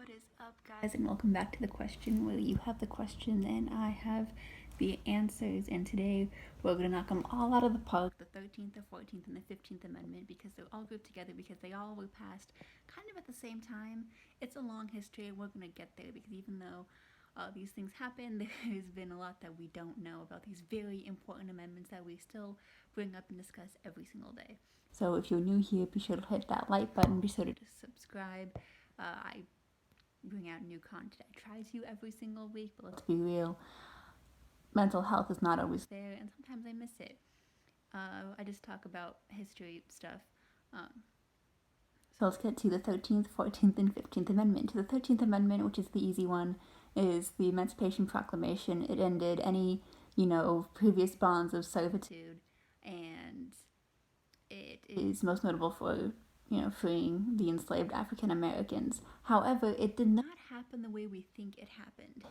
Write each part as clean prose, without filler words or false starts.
What is up, guys, and welcome back to the question where you have the question and I have the answers. And today we're going to knock them all out of the park, the 13th, the 14th, and the 15th Amendment, because they're all grouped together because they all were passed kind of at the same time. It's a long history, and we're going to get there because even though these things happen, there's been a lot that we don't know about these very important amendments that we still bring up and discuss every single day. So if you're new here, be sure to hit that like button, be sure to subscribe. I bring out new content. I try to every single week, but let's be real, mental health is not always there, and sometimes I miss it. I just talk about history stuff. So let's get to the 13th, 14th, and 15th Amendment. To the 13th Amendment, which is the easy one, is the Emancipation Proclamation. It ended any, previous bonds of servitude, and it is most notable for freeing the enslaved African Americans. However, it did not happen the way we think it happened.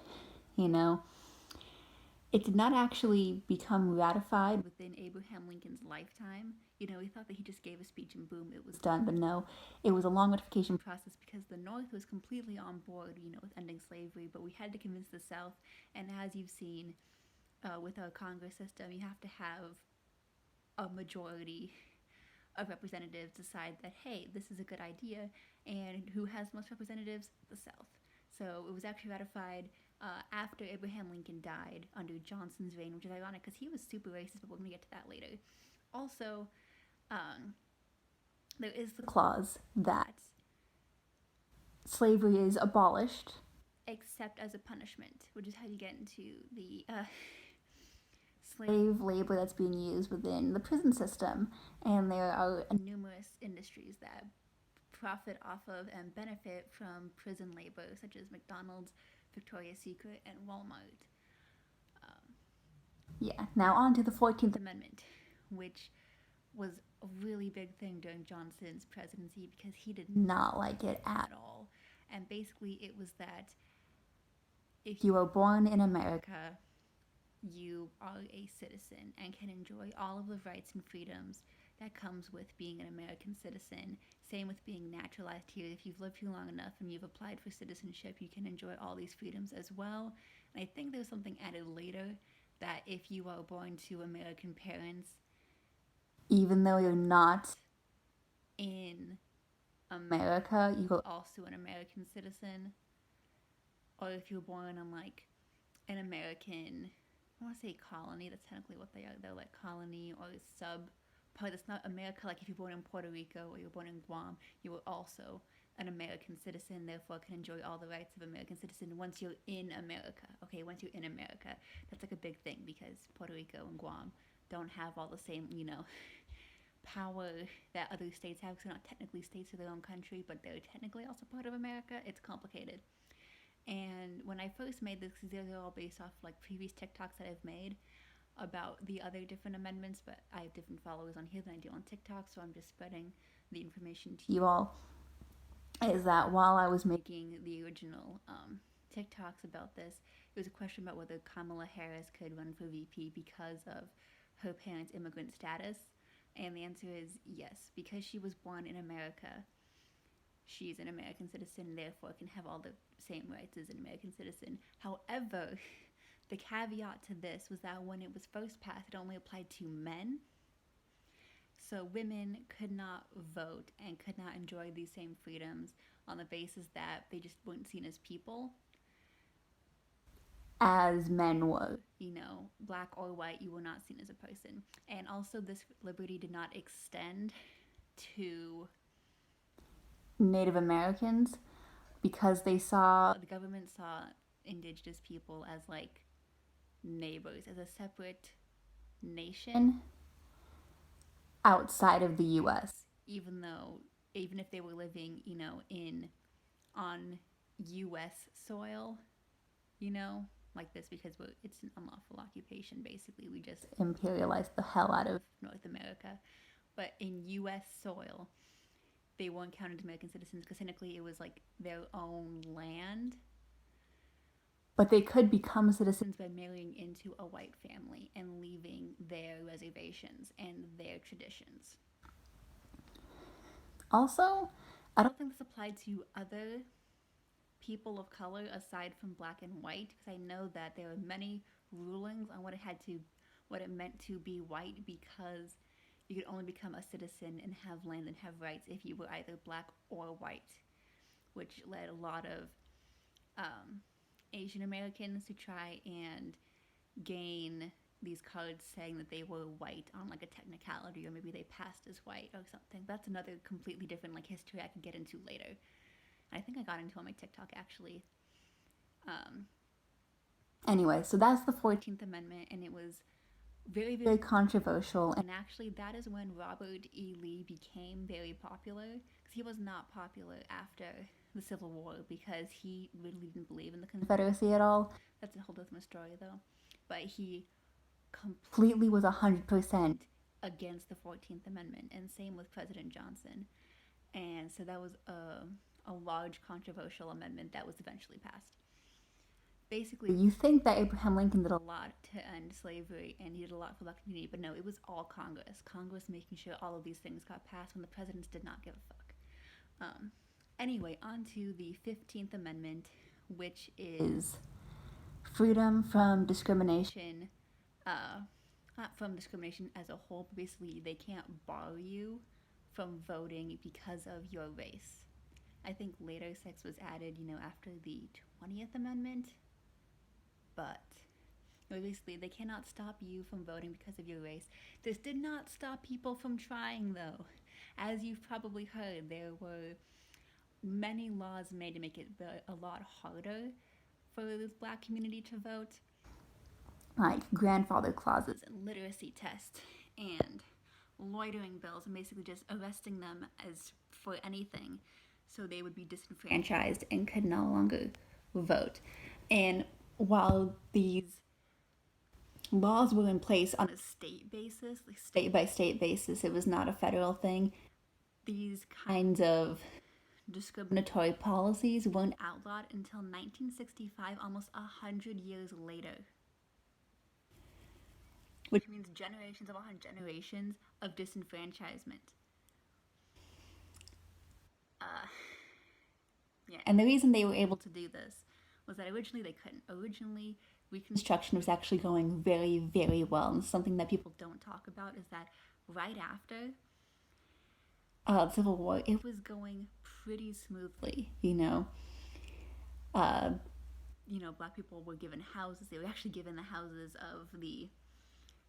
It did not actually become ratified within Abraham Lincoln's lifetime. We thought that he just gave a speech and boom, it was done. But no, it was a long ratification process because the North was completely on board, with ending slavery. But we had to convince the South. And as you've seen with our Congress system, you have to have a majority of representatives decide that, hey, this is a good idea. And who has most representatives? The South. So it was actually ratified after Abraham Lincoln died under Johnson's reign, which is ironic because he was super racist, but we're going to get to that later. Also, there is the clause that slavery is abolished except as a punishment, which is how you get into the slave labor that's being used within the prison system. And there are numerous industries that profit off of and benefit from prison labor, such as McDonald's, Victoria's Secret, and Walmart. Now on to the 14th Amendment, which was a really big thing during Johnson's presidency because he did not like it at all. And basically it was that if you are born in America, you are a citizen and can enjoy all of the rights and freedoms that comes with being an American citizen. Same with being naturalized here. If you've lived here long enough and you've applied for citizenship, you can enjoy all these freedoms as well. And I think there's something added later that if you are born to American parents, even though you're not in America, you are also an American citizen. Or if you're born on an American, I want to say colony, that's technically what they are. They're like colony or sub part that's not America. Like if you're born in Puerto Rico or you're born in Guam, you are also an American citizen, therefore can enjoy all the rights of American citizen once you're in America. Okay, once you're in America. That's like a big thing because Puerto Rico and Guam don't have all the same, power that other states have, because they're not technically states of their own country, but they're technically also part of America. It's complicated. And when I first made this, because they're all based off previous TikToks that I've made about the other different amendments, but I have different followers on here than I do on TikTok, so I'm just spreading the information to you all. Is that while I was making the original TikToks about this, it was a question about whether Kamala Harris could run for VP because of her parents' immigrant status, and the answer is yes, because she was born in America. She's an American citizen, therefore can have all the same rights as an American citizen. However, the caveat to this was that when it was first passed, it only applied to men. So women could not vote and could not enjoy these same freedoms on the basis that they just weren't seen as people as men were. Black or white, you were not seen as a person. And also this liberty did not extend to Native Americans because the government saw indigenous people as neighbors, as a separate nation outside of the U.S. Even if they were living, on U.S. soil, like this, because it's an unlawful occupation. Basically, we just imperialized the hell out of North America. But in U.S. soil, they weren't counted as American citizens because technically it was their own land. But they could become citizens by marrying into a white family and leaving their reservations and their traditions. Also, I don't think this applied to other people of color aside from black and white, because I know that there are many rulings on what it meant to be white, because you could only become a citizen and have land and have rights if you were either black or white, which led a lot of um, Asian Americans to try and gain these cards saying that they were white on like a technicality, or maybe they passed as white or something. That's another completely different like history I could get into later. I think I got into on my TikTok actually. Um, anyway, so that's the 14th Amendment, and it was very, very controversial. And actually, that is when Robert E. Lee became very popular, because he was not popular after the Civil War because he really didn't believe in the Confederacy at all. That's a whole different story, though. But he completely was 100% against the 14th Amendment, and same with President Johnson. And so that was a large controversial amendment that was eventually passed. Basically, you think that Abraham Lincoln did a lot to end slavery and he did a lot for the black community, but no, it was all Congress. Congress making sure all of these things got passed when the presidents did not give a fuck. Anyway, on to the 15th Amendment, which is freedom from discrimination. Not from discrimination as a whole, but basically they can't bar you from voting because of your race. I think later sex was added, after the 20th Amendment. But basically, they cannot stop you from voting because of your race. This did not stop people from trying, though. As you've probably heard, there were many laws made to make it a lot harder for this black community to vote, like grandfather clauses and literacy tests and loitering bills, and basically just arresting them as for anything, so they would be disenfranchised and could no longer vote. And while these laws were in place on a state basis, like state by state basis, it was not a federal thing, these kinds of discriminatory policies weren't outlawed until 1965, almost 100 years later. Which means generations upon generations of disenfranchisement. And the reason they were able to do this was that originally they couldn't. Originally, Reconstruction was actually going very, very well. And something that people don't talk about is that right after the Civil War, it was going pretty smoothly, black people were given houses. They were actually given the houses of the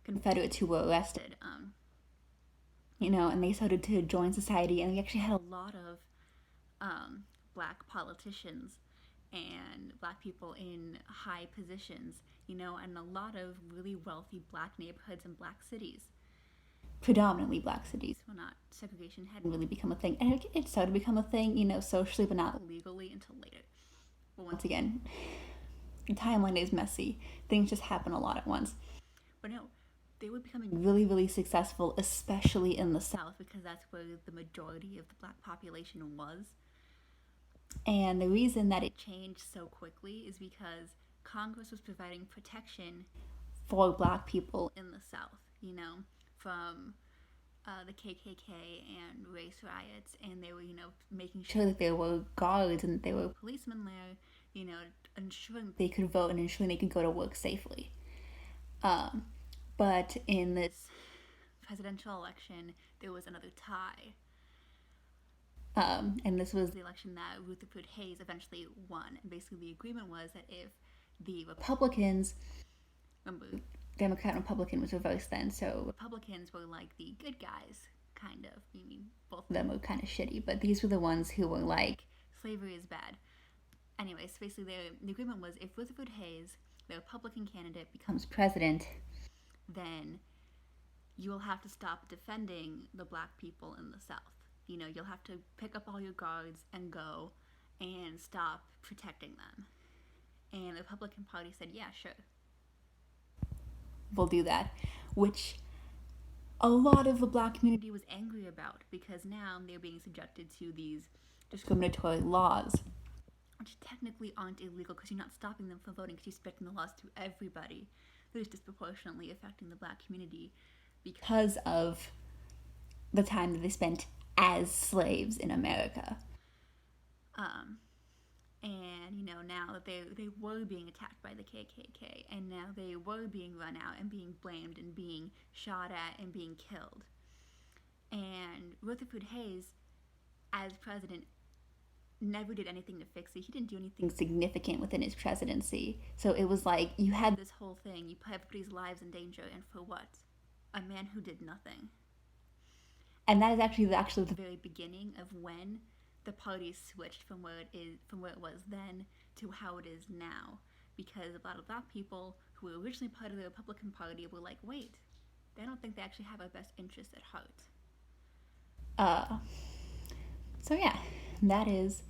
Confederates who were arrested, and they started to join society, and we actually had a lot of black politicians and black people in high positions, and a lot of really wealthy black neighborhoods and black cities. Predominantly black cities. Well, not segregation hadn't really become a thing. And it started to become a thing, socially, but not legally until later. But once again, the timeline is messy. Things just happen a lot at once. But no, they were becoming really, really successful, especially in the South, because that's where the majority of the black population was. And the reason that it changed so quickly is because Congress was providing protection for black people in the South, from the KKK and race riots, and they were, making sure that there were guards and that there were policemen there, ensuring they could vote and ensuring they could go to work safely. But in this presidential election, there was another tie. And this was the election that Rutherford Hayes eventually won. And basically the agreement was that if the Republicans, remember, Democrat and Republican was reversed then, so Republicans were like the good guys, kind of. Both of them were kind of shitty, but these were the ones who were like, slavery is bad. Anyway, so basically the agreement was if Rutherford Hayes, the Republican candidate, becomes president, then you will have to stop defending the black people in the South. You'll have to pick up all your guards and go and stop protecting them. And the Republican Party said, yeah, sure. We'll do that. Which a lot of the black community was angry about, because now they're being subjected to these discriminatory laws, which technically aren't illegal because you're not stopping them from voting, because you're spreading the laws to everybody. They're just disproportionately affecting the black community because of the time that they spent as slaves in America. And know now that they were being attacked by the KKK, and now they were being run out and being blamed and being shot at and being killed. And Rutherford Hayes, as president, never did anything to fix it. He didn't do anything significant within his presidency. So it was like you had this whole thing. You put everybody's lives in danger, and for what? A man who did nothing. And that is actually the very beginning of when the party switched from where it was then to how it is now. Because a lot of black people who were originally part of the Republican Party were like, wait, they don't think they actually have our best interests at heart. So yeah, that is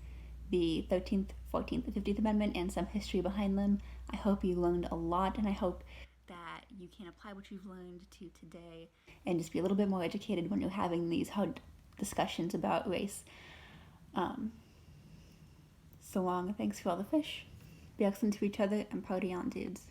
the 13th, 14th, and 15th Amendment and some history behind them. I hope you learned a lot, and I hope that you can apply what you've learned to today and just be a little bit more educated when you're having these hard discussions about race. So long, thanks for all the fish. Be excellent to each other and party on, dudes.